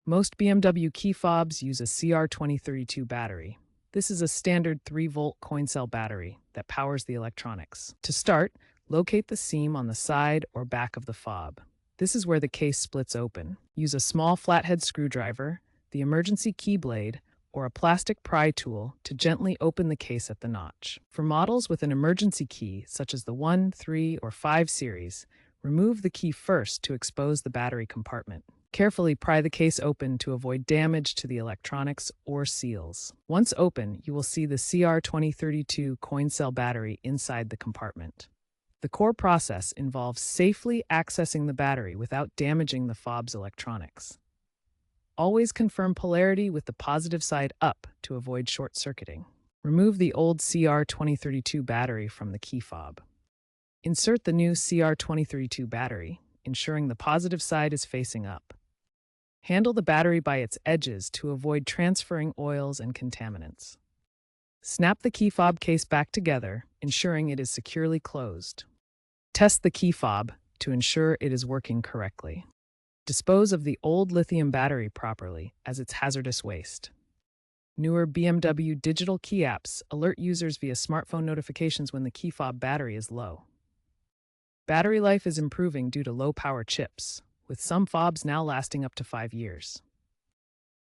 Most BMW key fobs use a CR2032 battery. This is a standard 3-volt coin cell battery that powers the electronics. To start, locate the seam on the side or back of the fob. This is where the case splits open. Use a small flathead screwdriver, the emergency key blade, or a plastic pry tool to gently open the case at the notch. For models with an emergency key, such as the 1, 3, or 5 series, remove the key first to expose the battery compartment. Carefully pry the case open to avoid damage to the electronics or seals. Once open, you will see the CR2032 coin cell battery inside the compartment. The core process involves safely accessing the battery without damaging the fob's electronics. Always confirm polarity with the positive side up to avoid short-circuiting. Remove the old CR2032 battery from the key fob. Insert the new CR2032 battery, ensuring the positive side is facing up. Handle the battery by its edges to avoid transferring oils and contaminants. Snap the key fob case back together, ensuring it is securely closed. Test the key fob to ensure it is working correctly. Dispose of the old lithium battery properly, as it's hazardous waste. Newer BMW digital key apps alert users via smartphone notifications when the key fob battery is low. Battery life is improving due to low-power chips, with some fobs now lasting up to 5 years.